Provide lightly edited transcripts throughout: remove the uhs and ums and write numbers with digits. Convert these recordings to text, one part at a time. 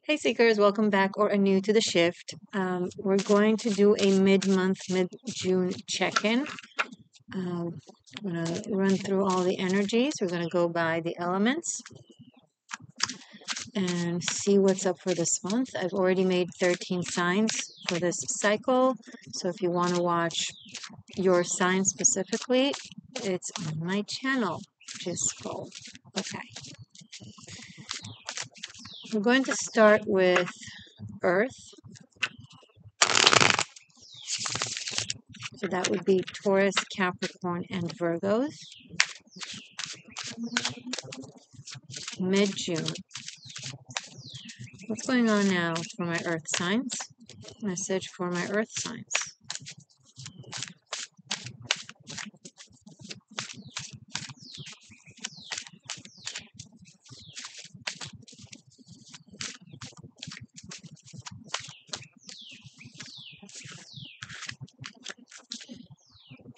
Hey Seekers, welcome back or are new to the shift. We're going to do a mid-month, mid-June check-in. I'm going to run through all the energies. We're going to go by the elements and see what's up for this month. I've already made 13 signs for this cycle. So if you want to watch your sign specifically, it's on my channel, which is full. Okay. We're going to start with Earth. So that would be Taurus, Capricorn, and Virgos. Mid-June. What's going on now for my Earth signs? Message for my Earth signs.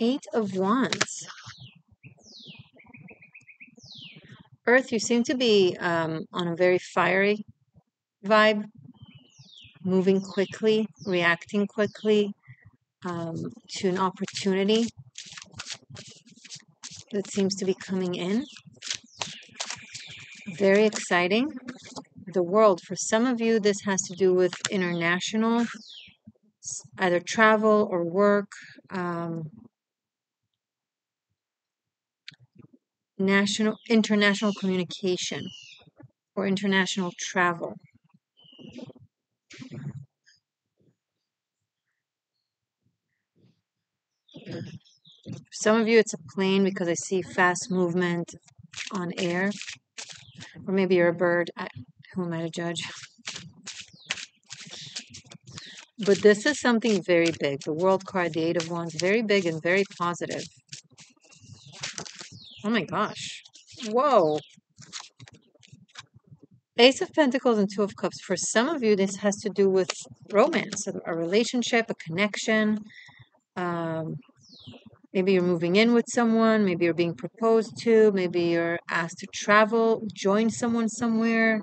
Eight of Wands. Earth, you seem to be on a very fiery vibe, moving quickly, reacting quickly to an opportunity that seems to be coming in. Very exciting. The world, for some of you, this has to do with international, either travel or work, international communication, or international travel. For some of you, it's a plane because I see fast movement on air. Or maybe you're a bird. Who am I to judge? But this is something very big. The World card, the Eight of Wands, very big and very positive. Oh my gosh. Whoa. Ace of Pentacles and Two of Cups. For some of you, this has to do with romance, a relationship, a connection. Maybe you're moving in with someone. Maybe you're being proposed to. Maybe you're asked to travel, join someone somewhere.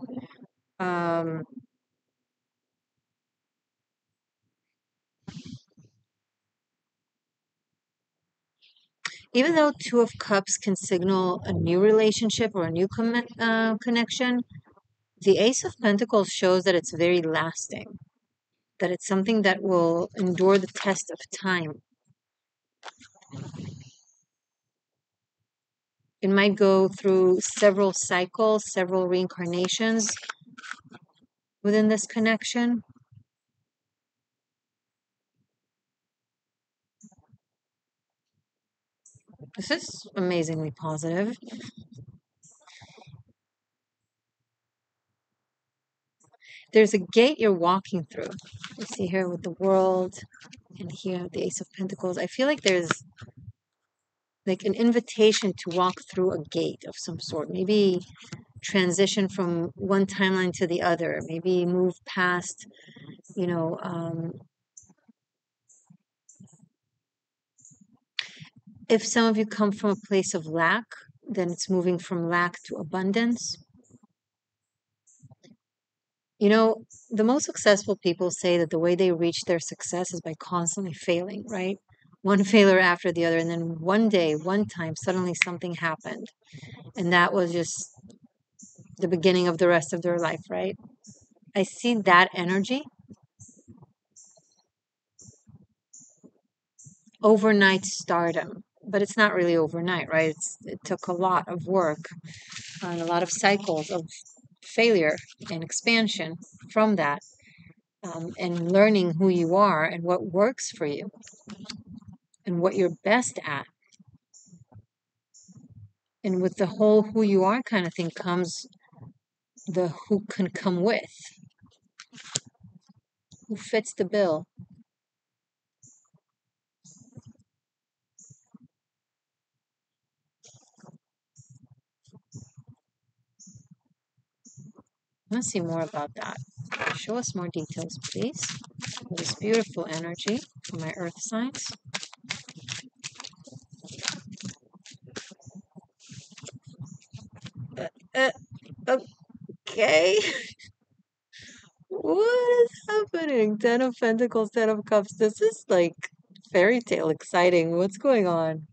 Even though Two of Cups can signal a new relationship or a new connection, the Ace of Pentacles shows that it's very lasting, that it's something that will endure the test of time. It might go through several cycles, several reincarnations within this connection. This is amazingly positive. There's a gate you're walking through. You see here with the World and here the Ace of Pentacles. I feel like there's like an invitation to walk through a gate of some sort. Maybe transition from one timeline to the other. Maybe move past, if some of you come from a place of lack, then it's moving from lack to abundance. The most successful people say that the way they reach their success is by constantly failing, right? One failure after the other. And then one day, one time, suddenly something happened. And that was just the beginning of the rest of their life, right? I see that energy. Overnight stardom. But it's not really overnight, right? It took a lot of work and a lot of cycles of failure and expansion from that. And learning who you are and what works for you and what you're best at. And with the whole who you are kind of thing comes the who can come with, who fits the bill. I want to see more about that. Show us more details, please. This beautiful energy for my earth signs. Okay. What is happening? Ten of Pentacles, Ten of Cups. This is like fairy tale exciting. What's going on?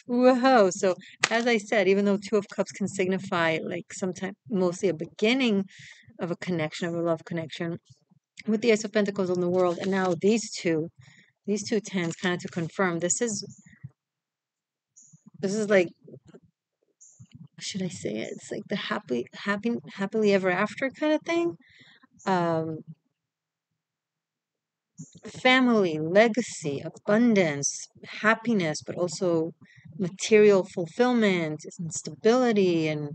Whoa. So, as I said, even though Two of Cups can signify like sometimes mostly a beginning of a connection, of a love connection, with the Ace of Pentacles in the world, and now these two tens kind of to confirm this is like, should I say it? It's like the happily ever after kind of thing. Um, Family, legacy, abundance, happiness, but also material fulfillment and stability. And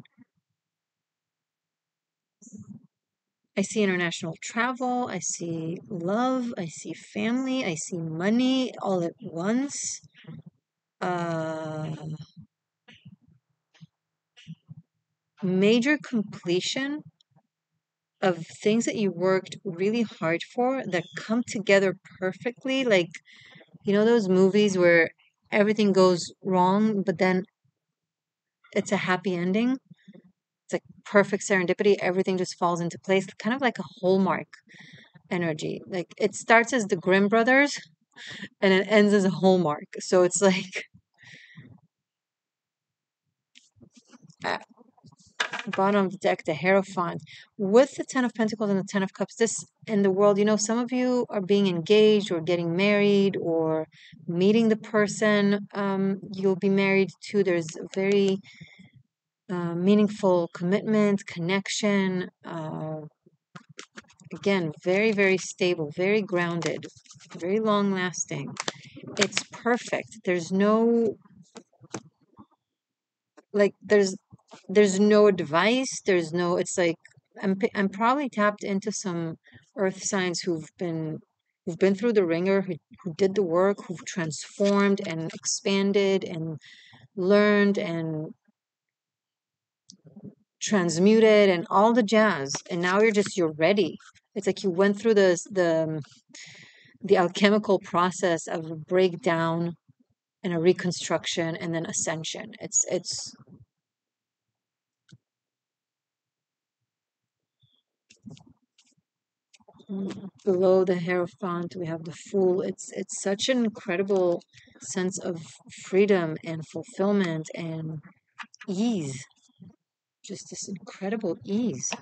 I see international travel, I see love, I see family, I see money all at once. Uh, Major completion of things that you worked really hard for that come together perfectly. Like, you know, those movies where everything goes wrong, but then it's a happy ending. It's like perfect serendipity. Everything just falls into place, kind of like a Hallmark energy. Like it starts as the Grimm brothers and it ends as a Hallmark. So it's like uh, bottom of the deck, the Hierophant with the Ten of Pentacles and the Ten of Cups. This in the world, you know, some of you are being engaged or getting married or meeting the person you'll be married to. There's a very meaningful commitment, connection. Again, very, very stable, very grounded, very long lasting. It's perfect. There's no like there's no advice. There's no it's like I'm probably tapped into some earth signs who've been through the ringer, who did the work, who've transformed and expanded and learned and transmuted and all the jazz. And now you're ready. It's like you went through the alchemical process of a breakdown and a reconstruction and then ascension. It's below the Hierophant we have the Fool. It's such an incredible sense of freedom and fulfillment and ease. Just this incredible ease.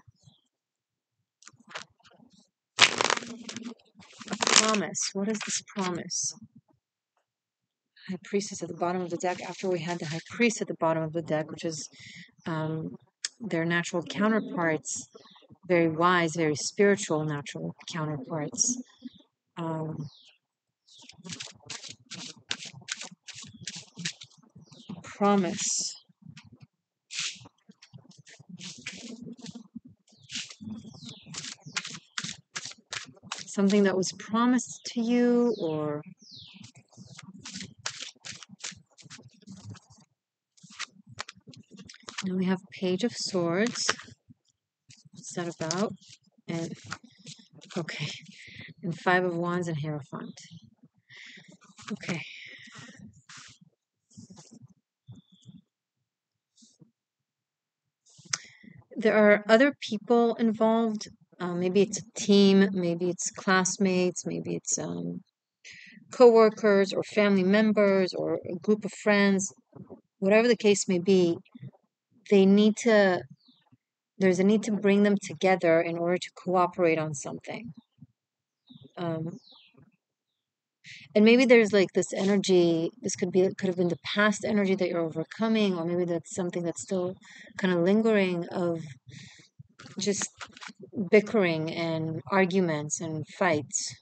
A promise. What is this promise? High Priestess at the bottom of the deck. After we had the High Priest at the bottom of the deck, which is their natural counterparts, very wise, very spiritual natural counterparts. Promise. Something that was promised to you, or now we have Page of Swords. What's that about? And okay, and Five of Wands and Hierophant. Okay. There are other people involved. Maybe it's a team, maybe it's classmates, maybe it's coworkers or family members or a group of friends. Whatever the case may be, they need to. There's a need to bring them together in order to cooperate on something. Um, and maybe there's like this energy. This could have been the past energy that you're overcoming, or maybe that's something that's still kind of lingering of just bickering and arguments and fights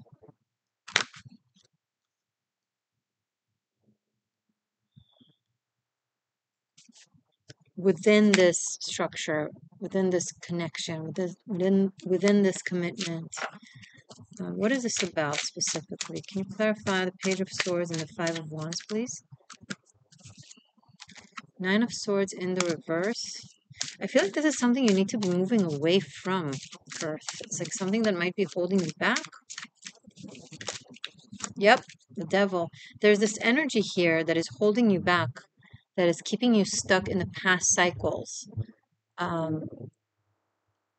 within this structure, within this connection, within this commitment. What is this about specifically? Can you clarify the Page of Swords and the Five of Wands, please? Nine of Swords in the reverse. I feel like this is something you need to be moving away from, Earth. It's like something that might be holding you back. Yep, the Devil. There's this energy here that is holding you back, that is keeping you stuck in the past cycles. Um,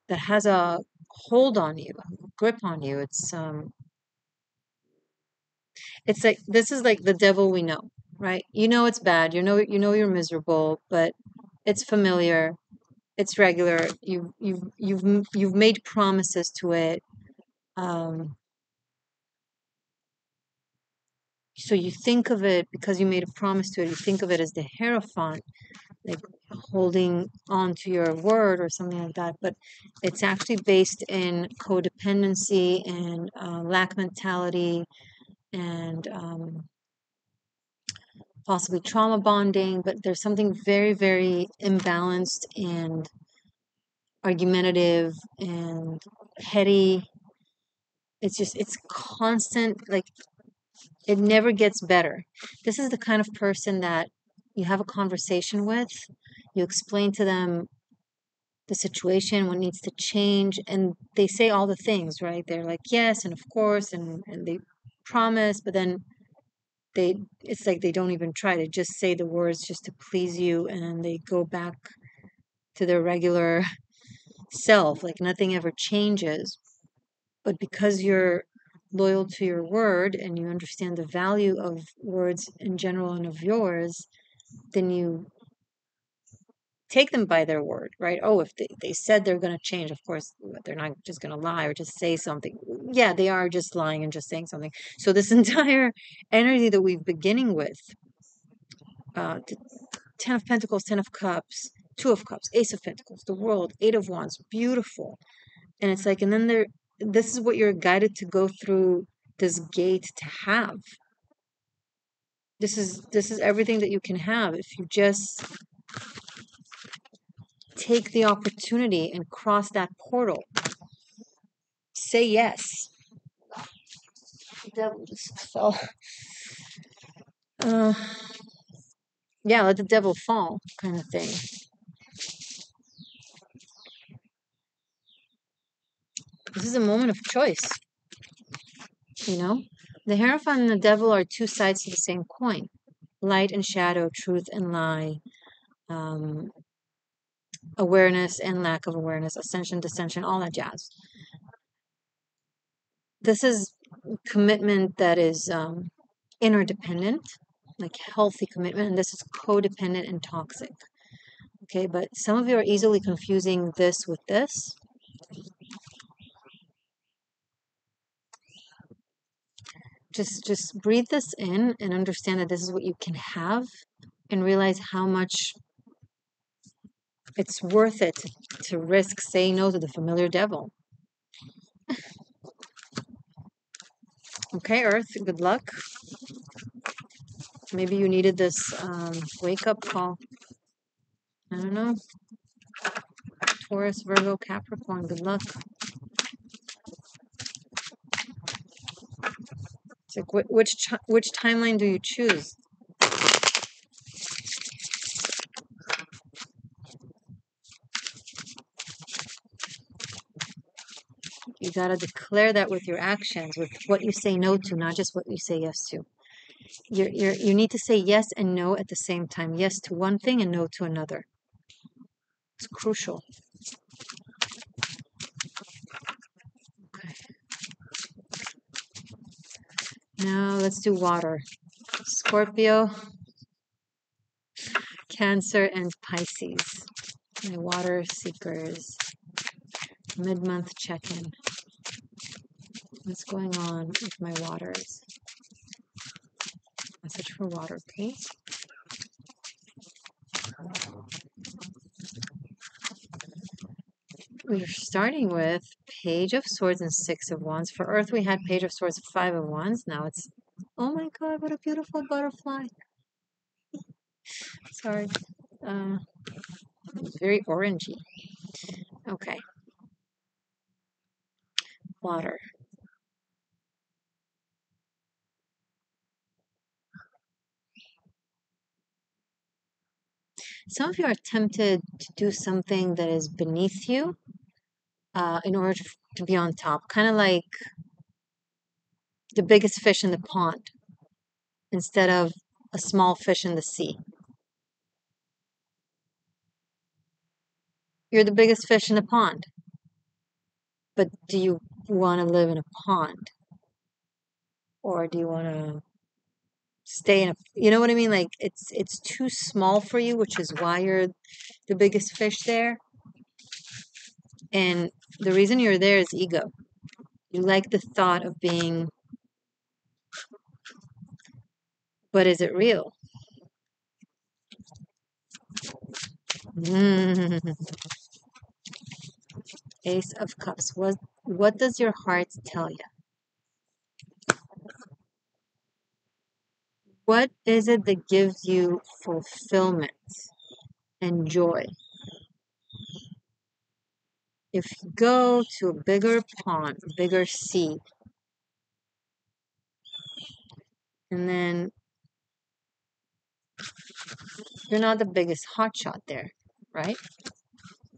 that has a hold on you, grip on you. It's like this is like the devil we know, right? You know it's bad. You know you're miserable, but it's familiar. It's regular. You've made promises to it. Um, so you think of it because you made a promise to it. You think of it as the Hierophant, like holding on to your word or something like that. But it's actually based in codependency and lack mentality and possibly trauma bonding. But there's something very, very imbalanced and argumentative and petty. It's constant, like it never gets better. This is the kind of person that you have a conversation with, you explain to them the situation, what needs to change, and they say all the things, right? They're like, yes, and of course, and they promise, but then it's like they don't even try to just say the words just to please you, and they go back to their regular self, like nothing ever changes. But because you're loyal to your word and you understand the value of words in general and of yours, then you take them by their word, right? Oh, if they said they're going to change, of course, they're not just going to lie or just say something. Yeah, they are just lying and just saying something. So this entire energy that we've beginning with, the 10 of Pentacles, 10 of Cups, 2 of Cups, Ace of Pentacles, the World, 8 of Wands, beautiful. And it's like, and then this is what you're guided to go through this gate to have. This is everything that you can have if you just take the opportunity and cross that portal. Say yes. The devil just fell. Uh, yeah, let the devil fall, kind of thing. This is a moment of choice. You know, the Hierophant and the devil are two sides to the same coin: light and shadow, truth and lie, um, awareness and lack of awareness, ascension, descension, all that jazz. This is commitment that is interdependent, like healthy commitment, and this is codependent and toxic. Okay, but some of you are easily confusing this with this. Just breathe this in and understand that this is what you can have, and realize how much it's worth it to risk saying no to the familiar devil. Okay, Earth, good luck. Maybe you needed this wake-up call. I don't know. Taurus, Virgo, Capricorn, good luck. It's like, which timeline do you choose? You got to declare that with your actions, with what you say no to, not just what you say yes to. You need to say yes and no at the same time. Yes to one thing and no to another. It's crucial. Okay. Now let's do water. Scorpio, Cancer, and Pisces. My water seekers. Mid-month check-in. What's going on with my waters? Message for water, please. We're starting with Page of Swords and Six of Wands. For Earth, we had Page of Swords, Five of Wands. Now it's, oh my God, what a beautiful butterfly. Sorry. Very orangey. Okay. Water. Some of you are tempted to do something that is beneath you in order to be on top. Kind of like the biggest fish in the pond instead of a small fish in the sea. You're the biggest fish in the pond. But do you want to live in a pond? Or do you want to stay in a, you know what I mean? Like it's too small for you, which is why you're the biggest fish there. And the reason you're there is ego. You like the thought of being, but is it real? Mm. Ace of Cups. What does your heart tell you? What is it that gives you fulfillment and joy? If you go to a bigger pond, a bigger sea, and then you're not the biggest hotshot there, right?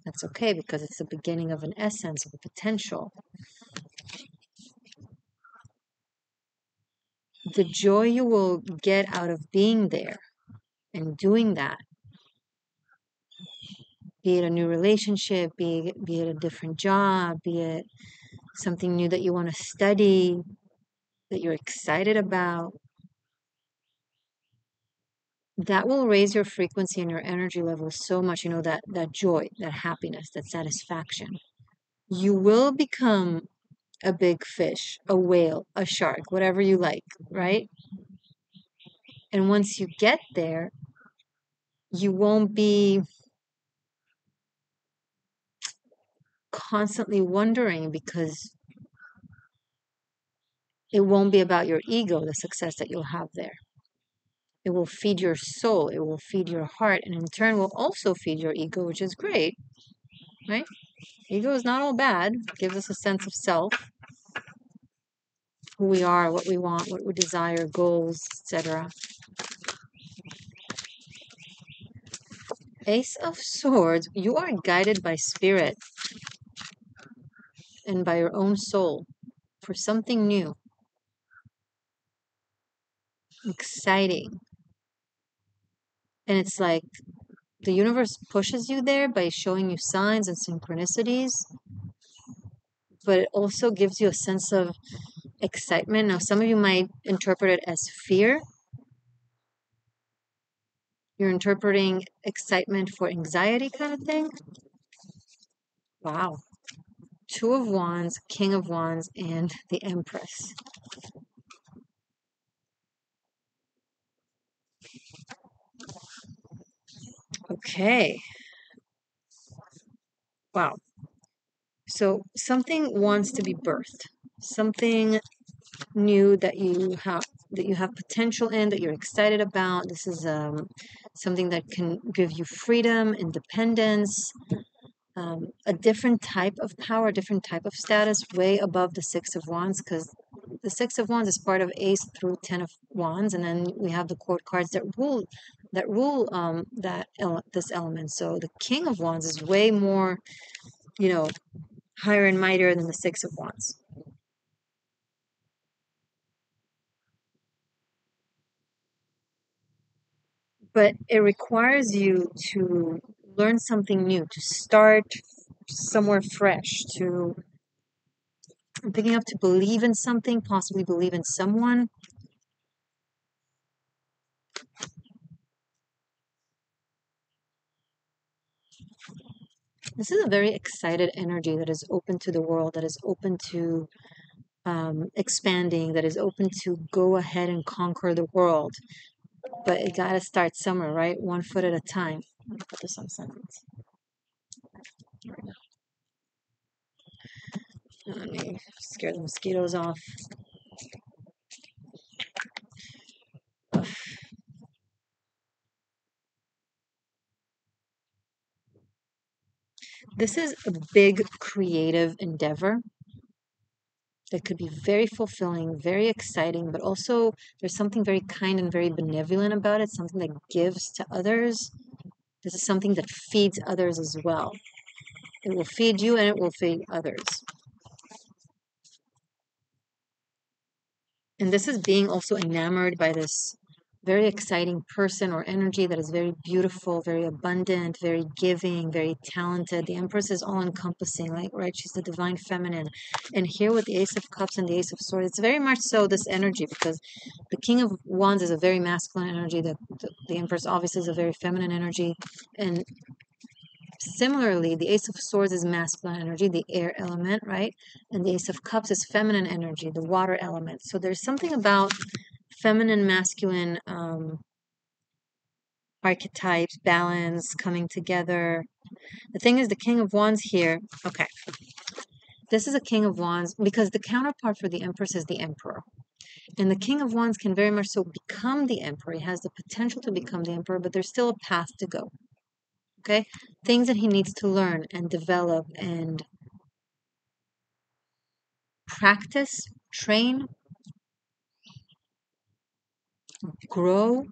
That's okay because it's the beginning of an essence, of a potential. The joy you will get out of being there and doing that, be it a new relationship, be it a different job, be it something new that you want to study, that you're excited about, that will raise your frequency and your energy level so much, that joy, that happiness, that satisfaction. You will become a big fish, a whale, a shark, whatever you like, right? And once you get there, you won't be constantly wondering because it won't be about your ego, the success that you'll have there. It will feed your soul, it will feed your heart, and in turn will also feed your ego, which is great, right? Ego is not all bad. It gives us a sense of self, who we are, what we want, what we desire, goals, etc. Ace of Swords, you are guided by spirit and by your own soul for something new, exciting. And it's like the universe pushes you there by showing you signs and synchronicities, but it also gives you a sense of excitement. Now, some of you might interpret it as fear. You're interpreting excitement for anxiety kind of thing. Wow. Two of Wands, King of Wands, and the Empress. Okay. Wow. So something wants to be birthed. Something new that you have potential in, that you're excited about. This is something that can give you freedom, independence, a different type of power, a different type of status, way above the Six of Wands, because the Six of Wands is part of Ace through Ten of Wands, and then we have the court cards that rule this element. So the King of Wands is way more, you know, higher and mightier than the Six of Wands. But it requires you to learn something new, to start somewhere fresh, to I'm picking up to believe in something, possibly believe in someone. This is a very excited energy that is open to the world, that is open to expanding, that is open to go ahead and conquer the world. But it got to start somewhere, right? One foot at a time. I'm gonna put this on silence. Let me scare the mosquitoes off. This is a big creative endeavor that could be very fulfilling, very exciting, but also there's something very kind and very benevolent about it, something that gives to others. This is something that feeds others as well. It will feed you and it will feed others. And this is being also enamored by this very exciting person or energy that is very beautiful, very abundant, very giving, very talented. The Empress is all encompassing, like, right? She's the divine feminine. And here with the Ace of Cups and the Ace of Swords, it's very much so this energy, because the King of Wands is a very masculine energy. The Empress obviously is a very feminine energy. And similarly, the Ace of Swords is masculine energy, the air element, right? And the Ace of Cups is feminine energy, the water element. So there's something about feminine, masculine archetypes, balance, coming together. The thing is, the King of Wands here, okay, this is a King of Wands because the counterpart for the Empress is the Emperor. And the King of Wands can very much so become the Emperor. He has the potential to become the Emperor, but there's still a path to go. Okay? Things that he needs to learn and develop and practice, train, grow,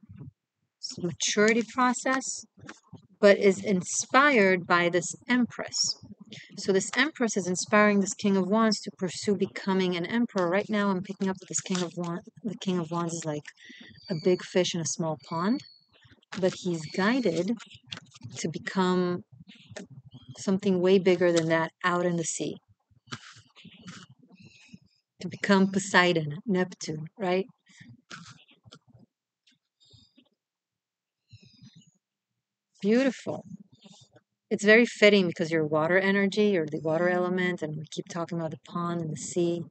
maturity process, but is inspired by this Empress. So this Empress is inspiring this King of Wands to pursue becoming an emperor. Right now I'm picking up that this King of Wands, the King of Wands is like a big fish in a small pond, but he's guided to become something way bigger than that out in the sea. To become Poseidon, Neptune, right? Beautiful. It's very fitting because you're water energy, you're the water element, and we keep talking about the pond and the sea.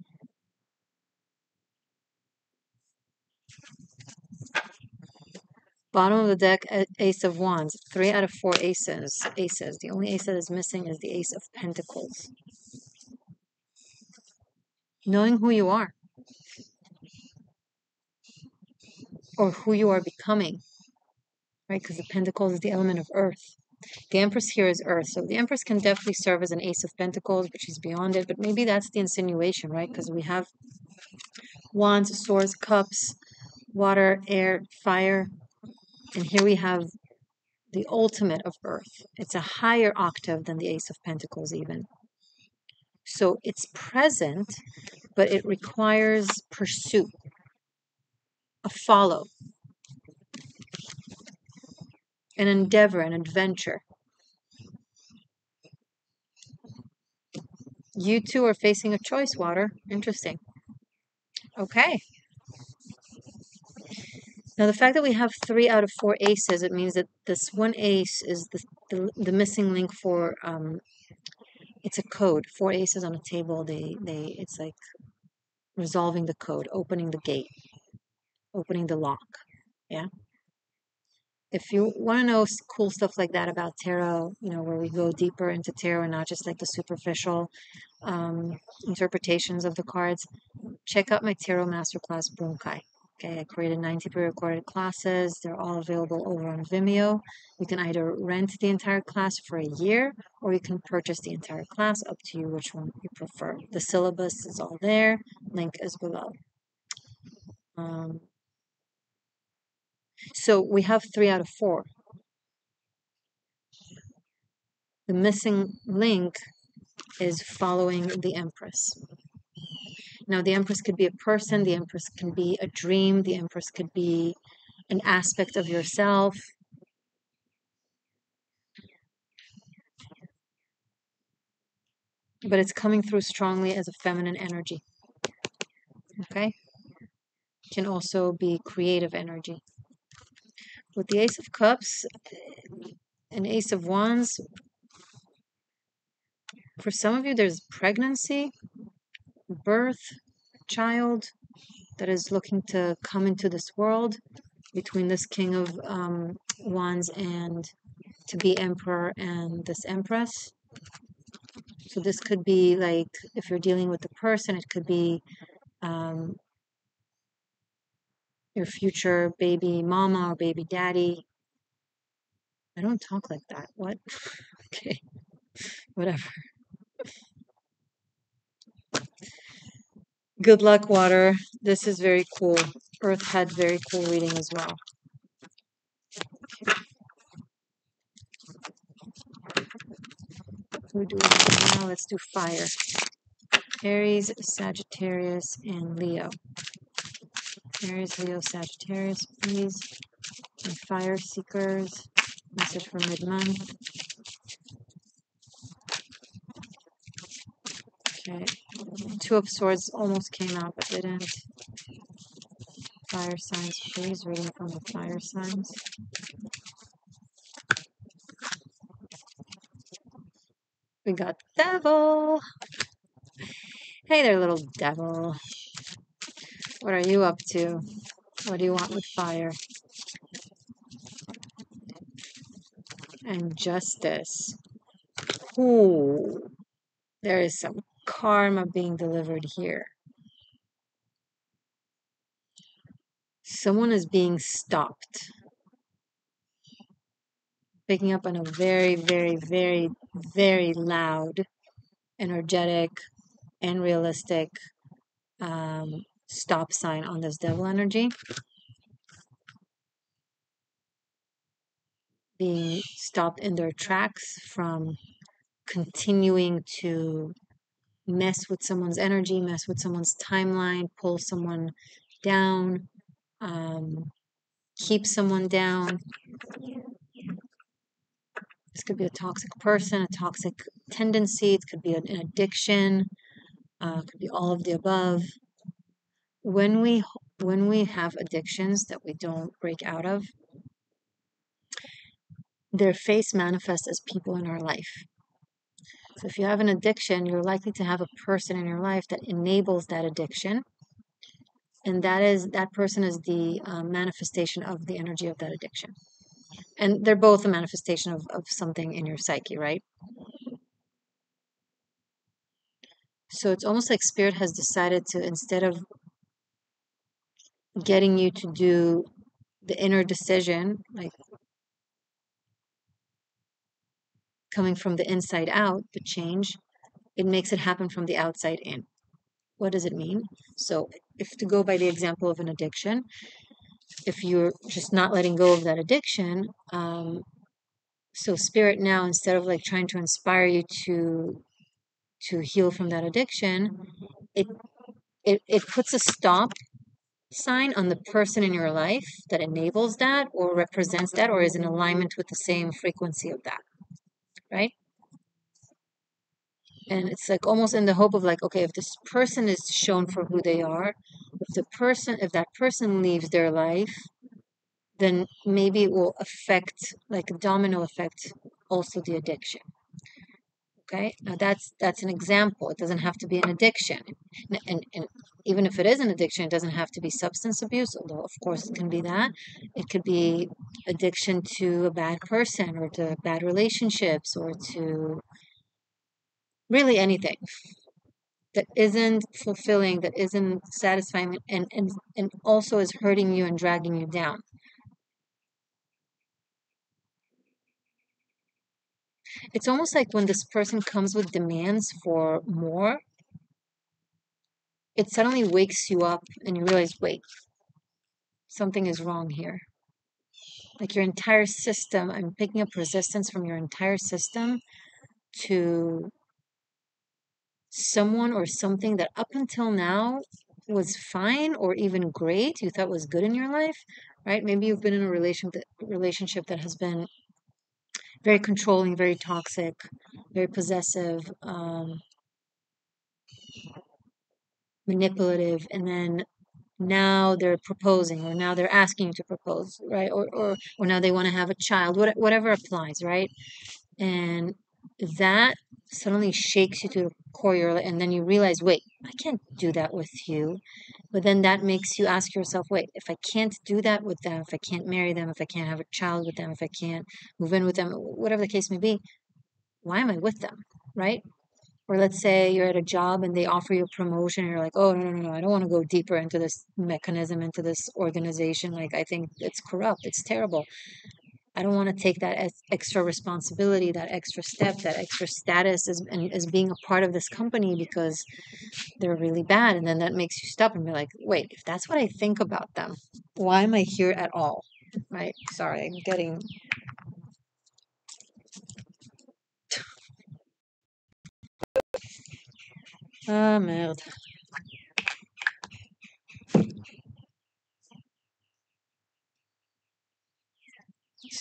Bottom of the deck, Ace of Wands. 3 out of 4 aces. Aces. The only ace that is missing is the Ace of Pentacles. Knowing who you are, or who you are becoming, right? Because the Pentacles is the element of Earth. The Empress here is Earth, so the Empress can definitely serve as an Ace of Pentacles, but she's beyond it. But maybe that's the insinuation, right? Because we have Wands, Swords, Cups, water, air, fire, and here we have the ultimate of Earth. It's a higher octave than the Ace of Pentacles even. So it's present, but it requires pursuit, a follow, an endeavor, an adventure. You two are facing a choice, Water. Interesting. Okay. Now, the fact that we have 3 out of 4 aces, it means that this one ace is the missing link for, it's a code. 4 aces on a table, it's like resolving the code, opening the gate, opening the lock. Yeah. If you want to know cool stuff like that about tarot, where we go deeper into tarot and not just like the superficial interpretations of the cards, check out my Tarot Masterclass Bunkai. Okay, I created 90 pre-recorded classes. They're all available over on Vimeo. You can either rent the entire class for a year or you can purchase the entire class, up to you which one you prefer. The syllabus is all there. Link is below. So we have 3 out of 4. The missing link is following the Empress. Now, the Empress could be a person, the Empress can be a dream, the Empress could be an aspect of yourself. But it's coming through strongly as a feminine energy. Okay? Can also be creative energy. With the Ace of Cups and Ace of Wands, for some of you, there's pregnancy, birth, child that is looking to come into this world between this King of Wands and to be Emperor and this Empress. So this could be like, if you're dealing with the person, it could be your future baby mama or baby daddy. I don't talk like that. What? Okay. Whatever. Good luck, Water. This is very cool. Earth had very cool reading as well. Who do we do now? Let's do fire. Aries, Sagittarius, and Leo. Aries, Leo, Sagittarius, please. And fire seekers, message for mid-month. Okay, Two of Swords almost came out but didn't. Fire signs, please. Reading from the fire signs. We got Devil. Hey there, little devil. What are you up to? What do you want with fire? And Justice. Ooh, there is some karma being delivered here. Someone is being stopped. Picking up on a very, very, very, very loud, energetic, and realistic stop sign on this devil energy. Being stopped in their tracks from continuing to mess with someone's energy, mess with someone's timeline, pull someone down, keep someone down. This could be a toxic person, a toxic tendency. It could be an addiction. It could be all of the above. When we have addictions that we don't break out of, their face manifests as people in our life. So if you have an addiction, you're likely to have a person in your life that enables that addiction, and that person is the manifestation of the energy of that addiction. And they're both a manifestation of something in your psyche, right? So it's almost like Spirit has decided to, instead of getting you to do the inner decision, like coming from the inside out, the change, it makes it happen from the outside in. What does it mean? So if to go by the example of an addiction, if you're just not letting go of that addiction, so Spirit now, instead of like trying to inspire you to heal from that addiction, it puts a stop sign on the person in your life that enables that or represents that or is in alignment with the same frequency of that, right? And it's like almost in the hope of like, okay, if this person is shown for who they are, if that person leaves their life, then maybe it will affect, like a domino effect, also the addiction. Okay, now that's an example. It doesn't have to be an addiction, and even if it is an addiction, it doesn't have to be substance abuse, although of course it can be that. It could be addiction to a bad person or to bad relationships or to really anything that isn't fulfilling, that isn't satisfying, and also is hurting you and dragging you down. It's almost like when this person comes with demands for more, it suddenly wakes you up and you realize, wait, something is wrong here. Like your entire system, I'm picking up resistance from your entire system to someone or something that up until now was fine or even great, you thought was good in your life, right? Maybe you've been in a relationship that has been very controlling, very toxic, very possessive, manipulative, and then now they're proposing or now they're asking you to propose, right? Or now they want to have a child, whatever applies, right? And that suddenly shakes you to the core, and then you realize, wait, I can't do that with you. But then that makes you ask yourself, wait, if I can't do that with them, if I can't marry them, if I can't have a child with them, if I can't move in with them, whatever the case may be, why am I with them, right? Or let's say you're at a job and they offer you a promotion and you're like, oh, no, no, no, I don't want to go deeper into this mechanism, into this organization. Like, I think it's corrupt, it's terrible. I don't want to take that extra responsibility, that extra step, that extra status as being a part of this company because they're really bad. And then that makes you stop and be like, wait, if that's what I think about them, why am I here at all? Right? Sorry, I'm getting. Ah, merde.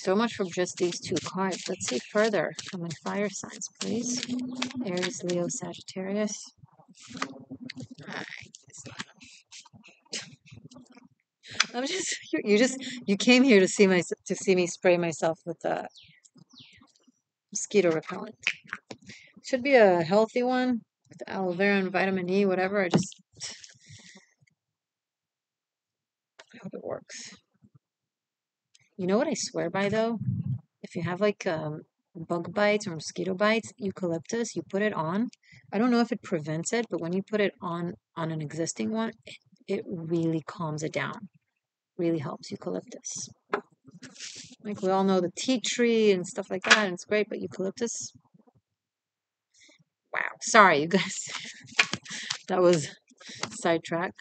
So much for just these two cards. Let's see further from my fire signs, please. Aries, Leo, Sagittarius. I'm just you came here to see me spray myself with mosquito repellent. Should be a healthy one with aloe vera and vitamin E, whatever. I hope it works. You know what I swear by though? If you have like bug bites or mosquito bites, eucalyptus, you put it on. I don't know if it prevents it, but when you put it on an existing one, it really calms it down. Really helps eucalyptus. Like we all know the tea tree and stuff like that, and it's great, but eucalyptus. Wow. Sorry, you guys. That was sidetrack.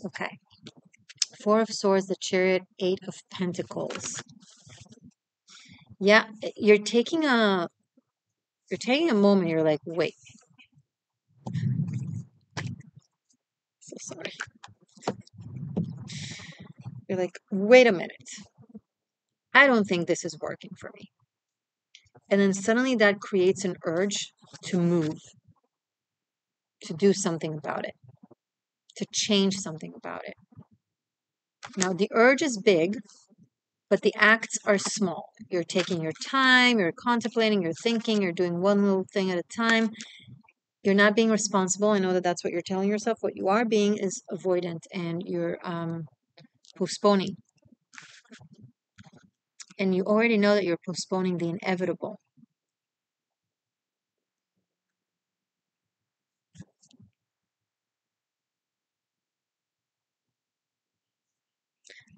Okay. Four of Swords, the Chariot, Eight of Pentacles. Yeah, you're taking a moment. You're like, wait. So sorry. You're like, wait a minute. I don't think this is working for me. And then suddenly that creates an urge to move, to do something about it, to change something about it. Now, the urge is big, but the acts are small. You're taking your time, you're contemplating, you're thinking, you're doing one little thing at a time. You're not being responsible. I know that that's what you're telling yourself. What you are being is avoidant and you're postponing. And you already know that you're postponing the inevitable.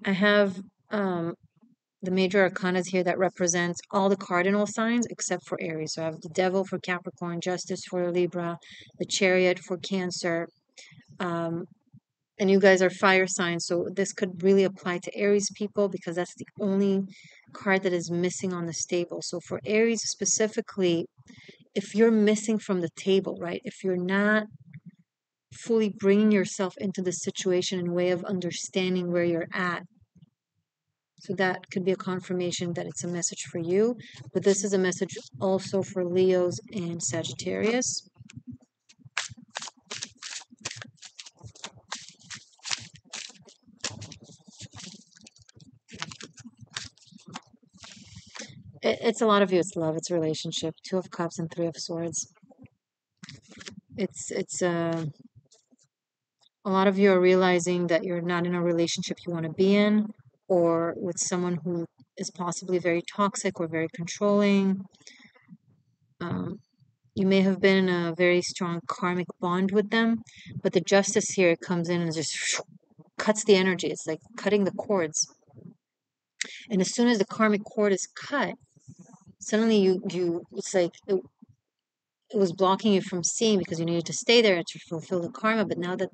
I have the major arcanas here that represents all the cardinal signs except for Aries. So I have the Devil for Capricorn, Justice for Libra, the Chariot for Cancer. And you guys are fire signs, so this could really apply to Aries people because that's the only card that is missing on the stable. So for Aries specifically, if you're missing from the table, right? If you're not fully bringing yourself into the situation in a way of understanding where you're at, so that could be a confirmation that it's a message for you. But this is a message also for Leos and Sagittarius. It's a lot of you. It's love. It's relationship. Two of Cups and Three of Swords. It's a lot of you are realizing that you're not in a relationship you want to be in, or with someone who is possibly very toxic or very controlling. You may have been in a very strong karmic bond with them, but the justice here comes in and just cuts the energy. It's like cutting the cords. And as soon as the karmic cord is cut, suddenly it's like it was blocking you from seeing because you needed to stay there to fulfill the karma. But now that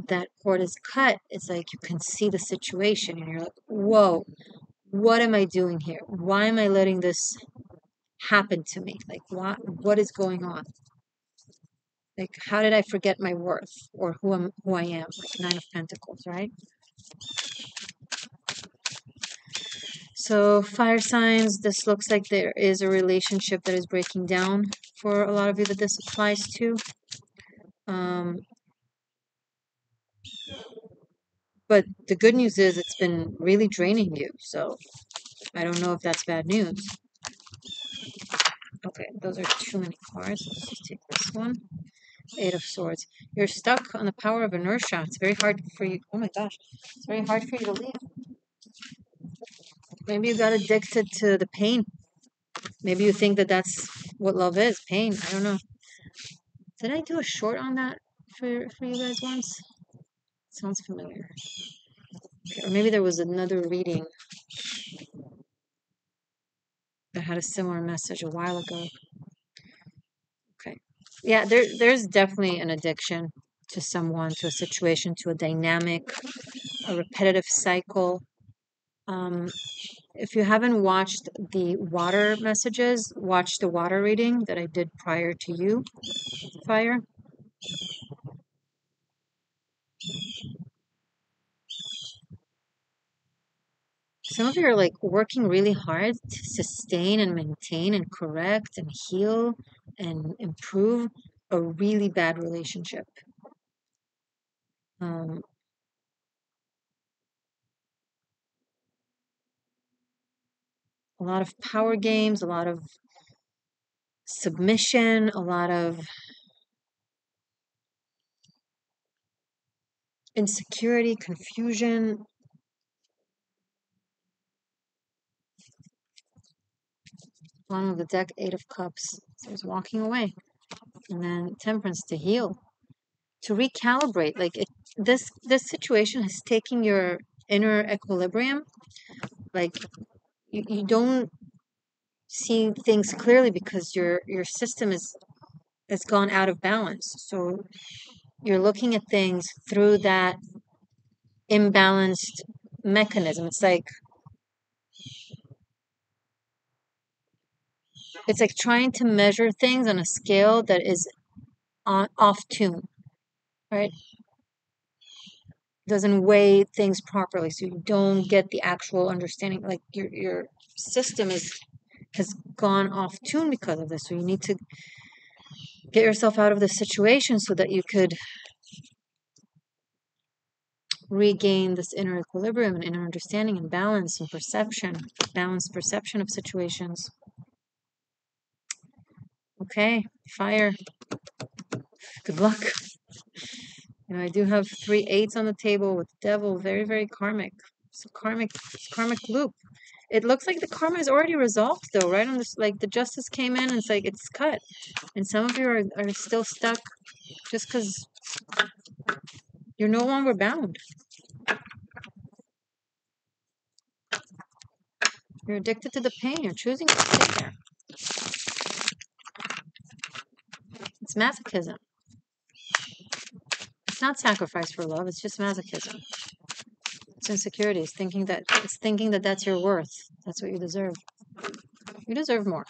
that cord is cut, it's like you can see the situation and you're like, whoa, what am I doing here? Why am I letting this happen to me? Like, what is going on? Like, how did I forget my worth or who I am? Like Nine of Pentacles, right? So fire signs, this looks like there is a relationship that is breaking down for a lot of you that this applies to. But the good news is it's been really draining you. So I don't know if that's bad news. Okay, those are too many cards. Let's just take this one. Eight of Swords. You're stuck on the power of inertia. It's very hard for you. Oh my gosh. It's very hard for you to leave. Maybe you got addicted to the pain. Maybe you think that that's what love is, pain. I don't know. Did I do a short on that for you guys once? Sounds familiar. Okay, or maybe there was another reading that had a similar message a while ago. Okay. Yeah, there's definitely an addiction to someone, to a situation, to a dynamic, a repetitive cycle. If you haven't watched the water messages, watch the water reading that I did prior to you, Fire. Some of you are like working really hard to sustain and maintain and correct and heal and improve a really bad relationship. A lot of power games, a lot of submission, a lot of insecurity, confusion. Bottom of the deck, Eight of Cups. So it's walking away. And then Temperance, to heal, to recalibrate. Like this situation has taken your inner equilibrium. Like you don't see things clearly because your system has gone out of balance. So you're looking at things through that imbalanced mechanism. It's like trying to measure things on a scale that is off tune, right? Doesn't weigh things properly, so you don't get the actual understanding. Like your system has gone off tune because of this. So you need to get yourself out of the situation so that you could regain this inner equilibrium and inner understanding and balance and perception, balanced perception of situations. Okay, fire. Good luck. I do have 3 8s on the table with devil, very, very karmic. It's a karmic loop. It looks like the karma is already resolved though, right? On this, like the justice came in and it's like it's cut. And some of you are still stuck just because you're no longer bound. You're addicted to the pain. You're choosing to stay there. It's masochism. It's not sacrifice for love. It's just masochism. It's insecurity. It's thinking that that's your worth. That's what you deserve. You deserve more.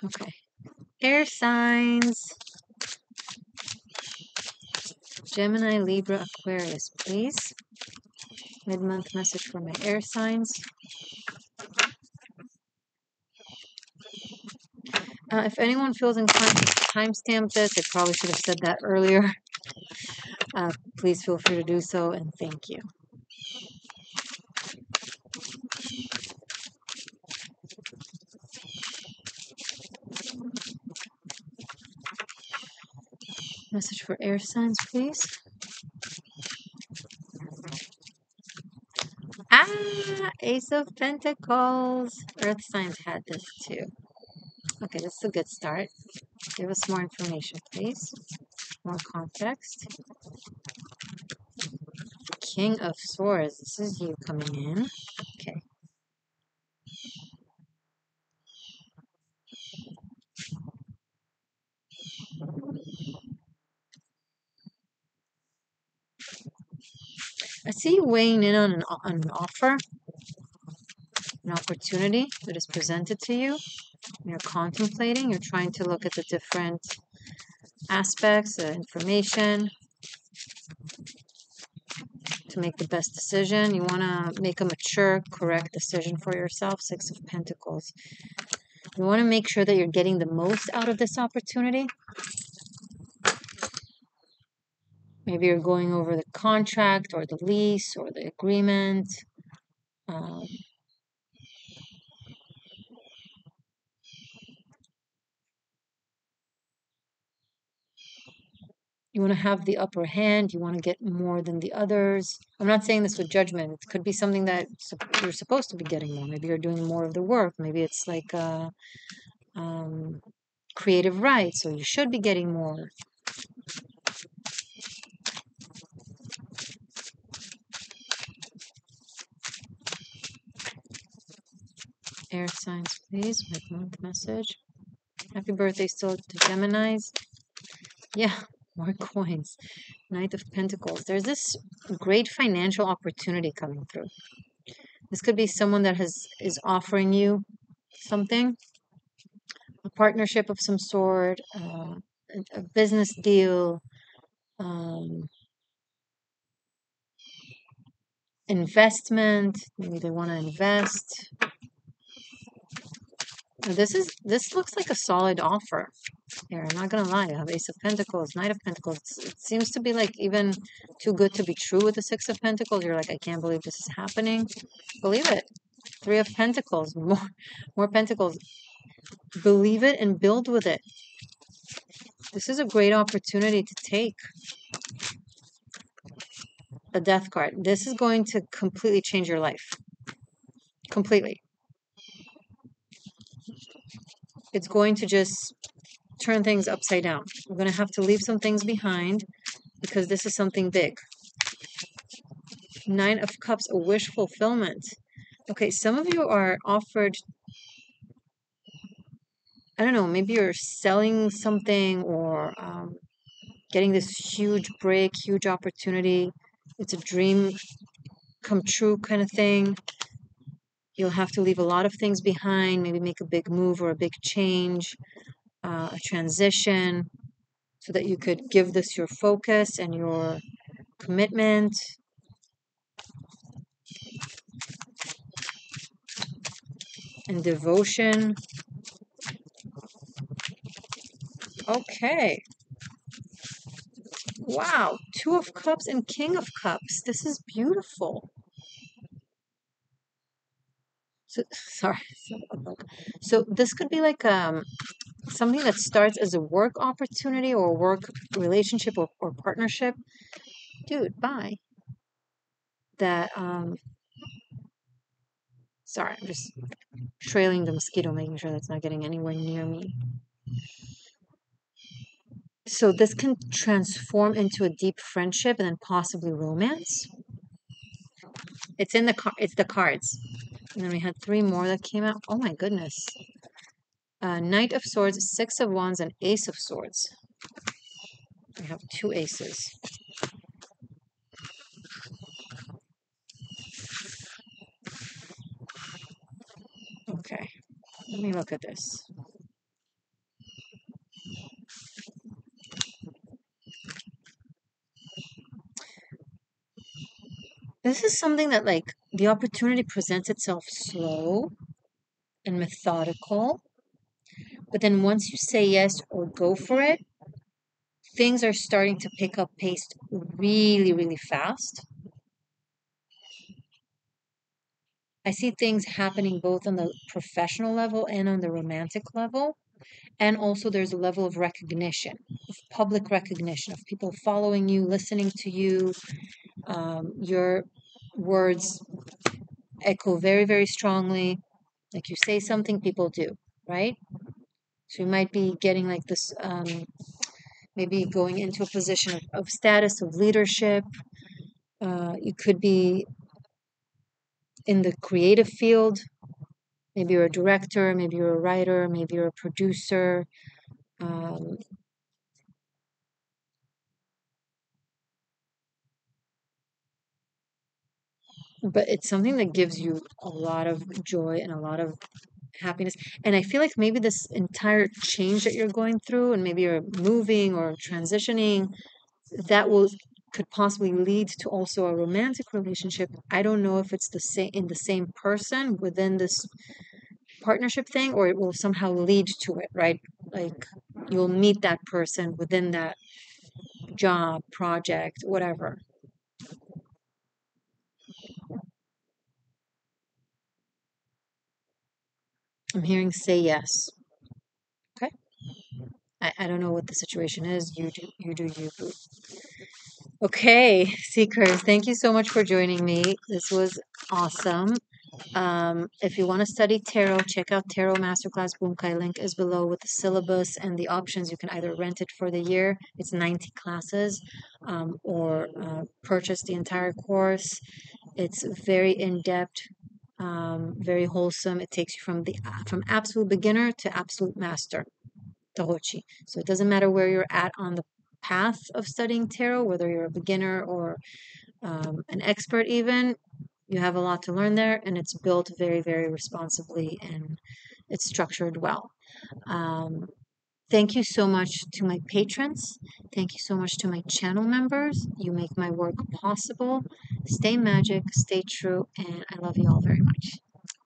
Okay. Air signs. Gemini, Libra, Aquarius, please. Mid-month message for my air signs. If anyone feels inclined to timestamp this, I probably should have said that earlier. Please feel free to do so, and thank you. Message for air signs, please. Ace of Pentacles. Earth signs had this too. Okay, this is a good start. Give us more information, please. More context. King of Swords. This is you coming in. Okay. I see you weighing in on an offer, an opportunity that is presented to you. You're contemplating. You're trying to look at the different aspects, the information, to make the best decision. You want to make a mature, correct decision for yourself. Six of Pentacles. You want to make sure that you're getting the most out of this opportunity. Maybe you're going over the contract or the lease or the agreement. You want to have the upper hand. You want to get more than the others. I'm not saying this with judgment. It could be something that you're supposed to be getting more. Maybe you're doing more of the work. Maybe it's like creative rights, so you should be getting more. Air signs, please. Mid-month message. Happy birthday still to Geminis. Yeah, more coins. Knight of Pentacles. There's this great financial opportunity coming through. This could be someone that is offering you something, a partnership of some sort, a business deal, investment. Maybe they want to invest. Now, this looks like a solid offer here. I'm not gonna lie. You have Ace of Pentacles, Knight of Pentacles. It seems to be like even too good to be true with the Six of Pentacles. You're like, I can't believe this is happening. Believe it. Three of Pentacles, more Pentacles. Believe it and build with it. This is a great opportunity to take. A Death card. This is going to completely change your life. Completely. It's going to just turn things upside down. We're going to have to leave some things behind because this is something big. Nine of Cups, a wish fulfillment. Okay, some of you are offered, I don't know, maybe you're selling something or getting this huge break, huge opportunity. It's a dream come true kind of thing. You'll have to leave a lot of things behind, maybe make a big move or a big change, a transition, so that you could give this your focus and your commitment. And devotion. Okay. Wow. Two of Cups and King of Cups. This is beautiful. So, sorry. So this could be like something that starts as a work opportunity or work relationship or partnership. Dude, bye. That sorry, I'm just trailing the mosquito, making sure that's not getting anywhere near me. So this can transform into a deep friendship and then possibly romance. It's in the it's the cards. And then we had three more that came out. Oh my goodness. Knight of Swords, Six of Wands, and Ace of Swords. We have two aces. Okay. Let me look at this. This is something that, like, the opportunity presents itself slow and methodical. But then once you say yes or go for it, things are starting to pick up pace really, really fast. I see things happening both on the professional level and on the romantic level. And also there's a level of recognition, of public recognition, of people following you, listening to you. Your words echo very, very strongly. Like you say something, people do, right? So you might be getting like this, maybe going into a position of status, of leadership. You could be in the creative field. Maybe you're a director, maybe you're a writer, maybe you're a producer. Um, but it's something that gives you a lot of joy and a lot of happiness. And I feel like maybe this entire change that you're going through, and maybe you're moving or transitioning, that will could possibly lead to also a romantic relationship. I don't know if it's the same in the same person within this partnership thing, or it will somehow lead to it, right? Like you'll meet that person within that job, project, whatever. I'm hearing say yes. Okay. I don't know what the situation is. You do you, boo. Okay, seekers, thank you so much for joining me. This was awesome. If you want to study tarot, check out Tarot Masterclass Bunkai. Link is below with the syllabus and the options. You can either rent it for the year, it's 90 classes, or purchase the entire course. It's very in-depth, very wholesome. It takes you from absolute beginner to absolute master, Tarochi. So it doesn't matter where you're at on the path of studying tarot, whether you're a beginner or an expert even, you have a lot to learn there, and it's built very, very responsibly and it's structured well. Um, Thank you so much to my patrons. Thank you so much to my channel members. You make my work possible. Stay magic, stay true, and I love you all very much.